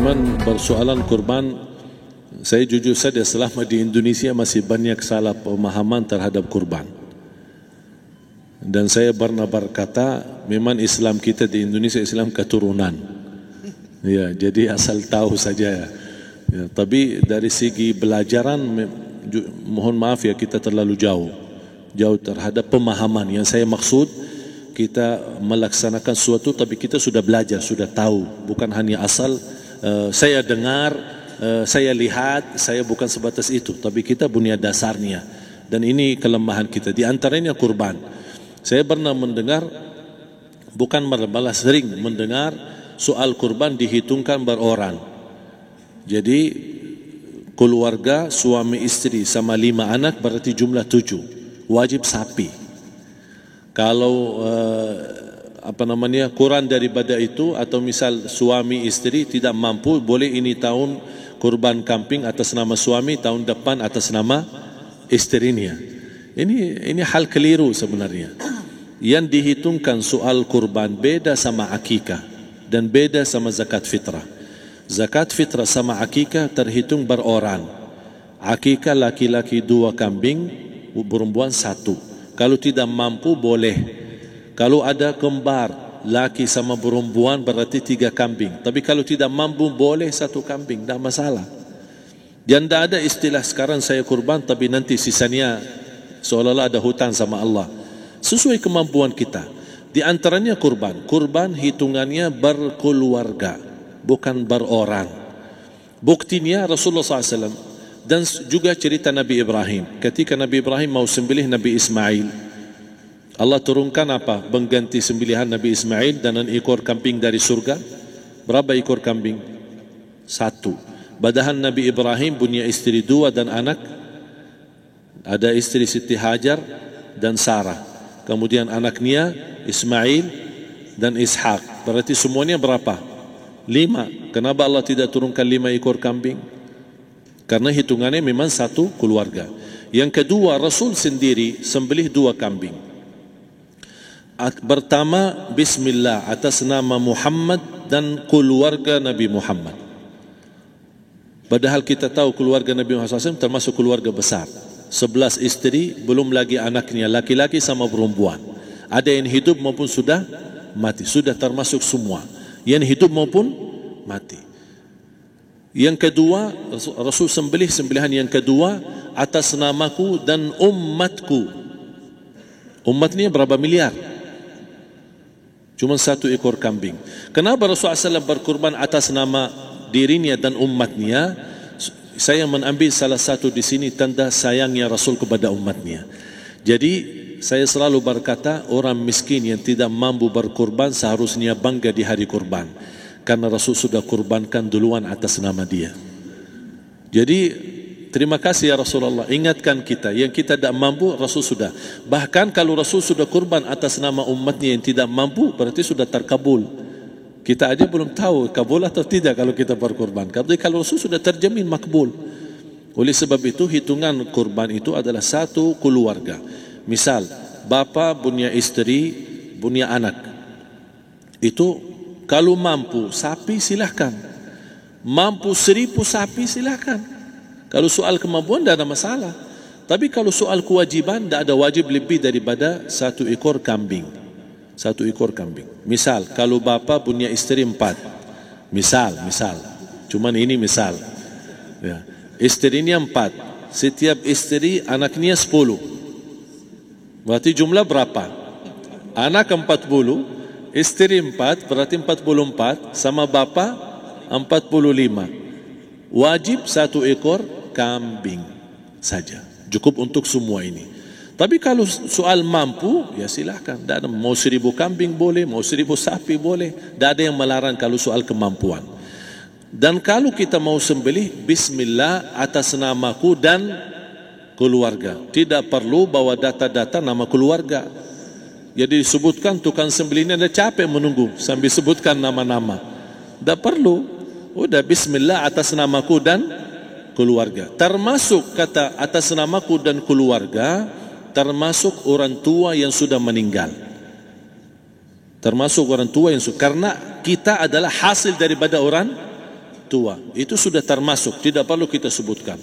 memang persoalan kurban, saya jujur saja selama di Indonesia masih banyak salah pemahaman terhadap kurban. Dan saya pernah berkata, memang Islam kita di Indonesia Islam keturunan. Ya, jadi asal tahu saja. Ya, tapi dari segi belajaran, mohon maaf ya, kita terlalu jauh terhadap pemahaman. Yang saya maksud, kita melaksanakan sesuatu tapi kita sudah belajar, sudah tahu, bukan hanya asal saya dengar, saya lihat, saya bukan sebatas itu, tapi kita punya dasarnya. Dan ini kelemahan kita, di antaranya kurban. Saya pernah mendengar, bukan malah sering mendengar soal kurban dihitungkan beroran. Jadi keluarga suami istri sama 5 anak berarti jumlah 7, wajib sapi. Kalau kurang daripada itu, atau misal suami istri tidak mampu, boleh ini tahun kurban kambing atas nama suami, tahun depan atas nama istrinya. Ini hal keliru sebenarnya. Yang dihitungkan soal kurban beda sama akikah dan beda sama zakat fitrah. Zakat fitrah sama akikah terhitung beroran. Akikah laki-laki 2 kambing, perempuan 1. Kalau tidak mampu boleh. Kalau ada kembar laki sama perempuan berarti 3 kambing. Tapi kalau tidak mampu boleh 1 kambing, tidak masalah. Dan tidak ada istilah sekarang saya kurban tapi nanti sisanya seolah-olah ada hutang sama Allah. Sesuai kemampuan kita. Di antaranya kurban. Kurban hitungannya berkeluarga, bukan beroran. Buktinya Rasulullah SAW dan juga cerita Nabi Ibrahim. Ketika Nabi Ibrahim mau sembelih Nabi Ismail, Allah turunkan apa? Mengganti sembelihan Nabi Ismail dengan ekor kambing dari surga. Berapa ekor kambing? 1. Padahal Nabi Ibrahim punya istri 2 dan anak. Ada istri Siti Hajar dan Sarah. Kemudian anaknya Ismail dan Ishak. Berarti semuanya berapa? 5. Kenapa Allah tidak turunkan 5 ekor kambing? Karena hitungannya memang 1 keluarga. Yang kedua, Rasul sendiri sembelih 2 kambing. Pertama, Bismillah atas nama Muhammad dan keluarga Nabi Muhammad. Padahal kita tahu keluarga Nabi Muhammad SAW termasuk keluarga besar. 11 istri, belum lagi anaknya, laki-laki sama perempuan. Ada yang hidup maupun sudah mati. Sudah termasuk semua. Yang hidup maupun mati. Yang kedua, Rasul sembelih sembelihan yang kedua atas namaku dan umatku. Umatnya berapa miliar? Cuma 1 ekor kambing. Kenapa Rasulullah SAW berkurban atas nama dirinya dan umatnya? Saya mengambil salah satu di sini tanda sayangnya Rasul kepada umatnya. Jadi saya selalu berkata, orang miskin yang tidak mampu berkurban seharusnya bangga di hari kurban. Karena Rasul sudah kurbankan duluan atas nama dia. Jadi terima kasih ya Rasulullah, ingatkan kita. Yang kita tidak mampu Rasul sudah. Bahkan kalau Rasul sudah kurban atas nama umatnya yang tidak mampu, berarti sudah terkabul. Kita aja belum tahu kabul atau tidak kalau kita berkurban. Tapi kalau Rasul sudah terjamin makbul. Oleh sebab itu hitungan kurban itu adalah 1 keluarga. Misal bapa punya istri, punya anak. Itu kalau mampu sapi silahkan, mampu 1000 sapi silahkan. Kalau soal kemampuan tidak ada masalah. Tapi kalau soal kewajiban, tidak ada wajib lebih daripada 1 ekor kambing. 1 ekor kambing. Misal kalau bapa punya istri 4, misal, cuman ini misal ya. Istrinya 4, setiap istri anaknya 10. Berarti jumlah berapa? Anak 40, istri 4, berarti 44, sama bapa 45. Wajib 1 ekor kambing saja. Cukup untuk semua ini. Tapi kalau soal mampu, ya silahkan. Mau 1000 kambing boleh, mau 1000 sapi boleh. Tidak ada yang melarang kalau soal kemampuan. Dan kalau kita mau sembelih, Bismillah atas namaku dan keluarga. Tidak perlu bawa data-data nama keluarga. Jadi disebutkan tukang sembelihnya ada capek menunggu sambil sebutkan nama-nama. Tak perlu. Udah Bismillah atas namaku dan keluarga. Termasuk kata atas namaku dan keluarga, termasuk orang tua yang sudah meninggal. Termasuk orang tua yang sudah, karena kita adalah hasil daripada orang tua. Itu sudah termasuk, tidak perlu kita sebutkan.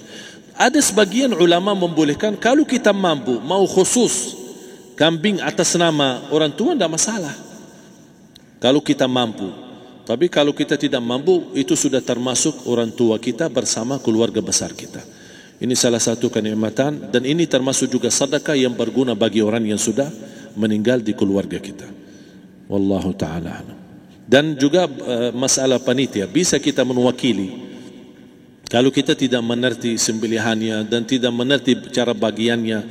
Ada sebagian ulama membolehkan kalau kita mampu mau khusus kambing atas nama orang tua, tidak masalah kalau kita mampu. Tapi kalau kita tidak mampu, itu sudah termasuk orang tua kita bersama keluarga besar kita. Ini salah satu kenikmatan, dan ini termasuk juga sedekah yang berguna bagi orang yang sudah meninggal di keluarga kita. Wallahu ta'ala alam. Dan juga masalah panitia, bisa kita mewakili. Kalau kita tidak mengerti sembelihannya dan tidak mengerti cara bagiannya.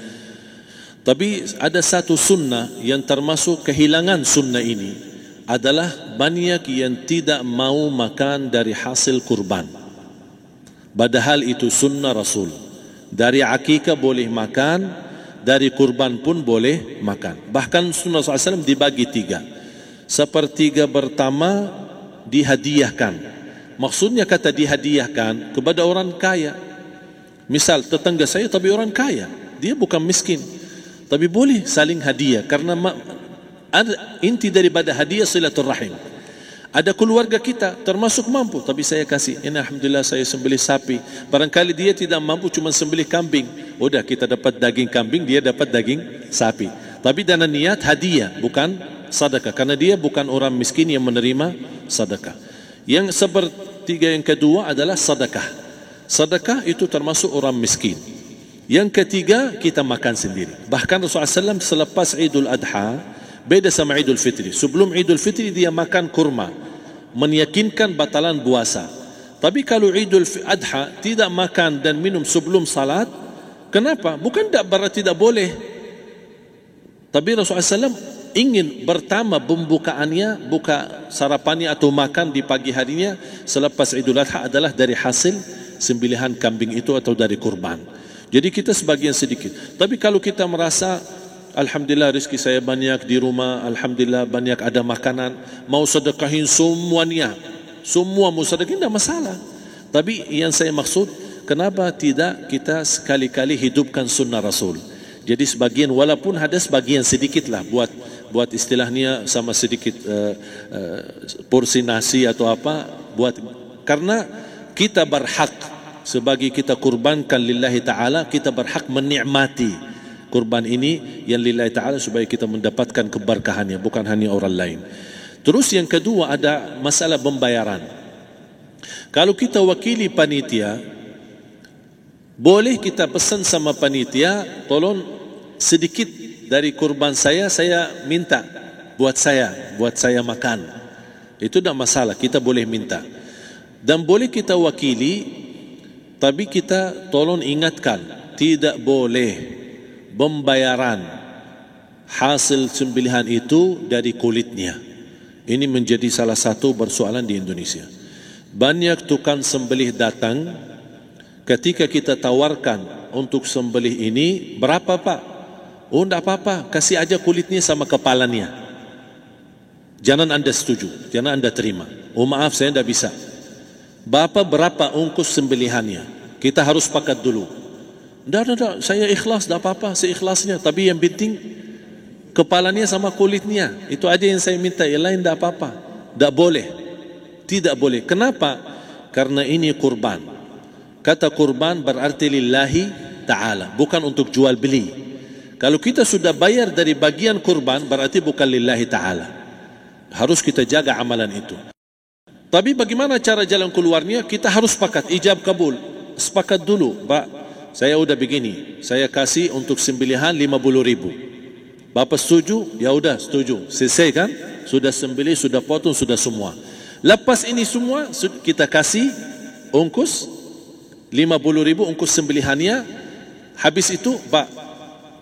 Tapi ada satu sunnah yang termasuk kehilangan sunnah ini, adalah banyak yang tidak mau makan dari hasil kurban. Padahal itu sunnah Rasul. Dari akikah boleh makan, dari kurban pun boleh makan. Bahkan sunnah SAW dibagi 3. Sepertiga pertama dihadiahkan. Maksudnya kata dihadiahkan kepada orang kaya. Misal tetangga saya tapi orang kaya, dia bukan miskin, tapi boleh saling hadiah. Karena inti daripada hadiah silaturrahim. Ada keluarga kita termasuk mampu, tapi saya kasih, ini alhamdulillah saya sembelih sapi. Barangkali dia tidak mampu, cuma sembelih kambing. Udah, kita dapat daging kambing, dia dapat daging sapi. Tapi dengan niat hadiah, bukan sedekah. Karena dia bukan orang miskin yang menerima sedekah. Yang sepertiga yang kedua adalah sedekah. Sedekah itu termasuk orang miskin. Yang ketiga, kita makan sendiri. Bahkan Rasulullah SAW selepas Idul Adha, beda sama Idul Fitri. Sebelum Idul Fitri dia makan kurma, meyakinkan batalan puasa. Tapi kalau Idul Adha tidak makan dan minum sebelum salat, kenapa? Bukan tak berarti tidak boleh. Tapi Rasulullah SAW ingin pertama pembukaannya, buka sarapannya atau makan di pagi harinya selepas Idul Adha adalah dari hasil sembelihan kambing itu atau dari kurban. Jadi kita sebagian sedikit. Tapi kalau kita merasa alhamdulillah rezeki saya banyak di rumah, alhamdulillah banyak ada makanan, mau sedekahin semuanya, semua mau sedekahin, tidak masalah. Tapi yang saya maksud, kenapa tidak kita sekali-kali hidupkan sunnah Rasul? Jadi sebagian, walaupun ada sebagian sedikit lah, buat istilahnya sama sedikit porsi nasi atau apa, buat, karena kita berhak sebagai kita kurbankan lillahi ta'ala, kita berhak menikmati kurban ini yang lillahi ta'ala supaya kita mendapatkan keberkahannya, bukan hanya orang lain. Terus yang kedua ada masalah pembayaran. Kalau kita wakili panitia, boleh kita pesan sama panitia, tolong sedikit dari kurban saya minta buat saya makan. Itu tidak masalah, kita boleh minta. Dan boleh kita wakili, tapi kita tolong ingatkan, tidak boleh pembayaran hasil sembelihan itu dari kulitnya. Ini menjadi salah satu persoalan di Indonesia. Banyak tukang sembelih datang, ketika kita tawarkan untuk sembelih ini, berapa Pak? Oh tidak apa-apa, kasih aja kulitnya sama kepalanya. Jangan anda setuju, jangan anda terima. Oh maaf saya tidak bisa. Bapak berapa ongkos sembelihannya? Kita harus sepakat dulu. Tidak, saya ikhlas, tidak apa-apa, seikhlasnya. Tapi yang penting kepalanya sama kulitnya. Itu aja yang saya minta, yang lain tidak apa-apa. Tidak boleh. Tidak boleh. Kenapa? Karena ini kurban. Kata kurban berarti lillahi ta'ala, bukan untuk jual beli. Kalau kita sudah bayar dari bagian kurban, berarti bukan lillahi ta'ala. Harus kita jaga amalan itu. Tapi bagaimana cara jalan keluarnya? Kita harus sepakat, ijab kabul. Sepakat dulu, Pak, saya udah begini, saya kasih untuk sembelihan 50.000. Bapak setuju? Ya udah setuju. Selesai kan? Sudah sembelih, sudah potong, sudah semua. Lepas ini semua kita kasih ongkos 50.000 ongkos sembelihannya. Habis itu, Pak,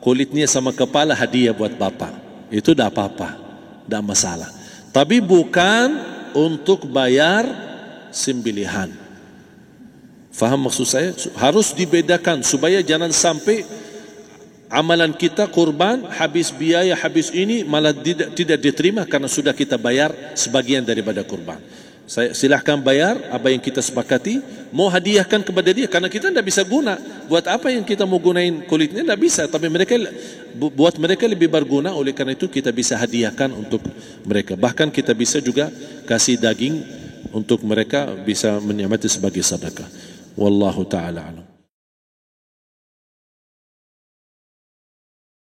kulitnya sama kepala hadiah buat Bapak. Itu dah apa-apa, dah masalah. Tapi bukan untuk bayar sembelihan. Faham maksud saya? Harus dibedakan supaya jangan sampai amalan kita kurban habis biaya, habis ini malah tidak diterima karena sudah kita bayar sebagian daripada kurban. Saya silahkan bayar apa yang kita sepakati, mau hadiahkan kepada dia karena kita tidak bisa guna. Buat apa yang kita mau gunain kulitnya? Tidak bisa. Tapi mereka, buat mereka lebih berguna, oleh karena itu kita bisa hadiahkan untuk mereka. Bahkan kita bisa juga kasih daging untuk mereka bisa menikmati sebagai sedekah. Wallahu taala alam.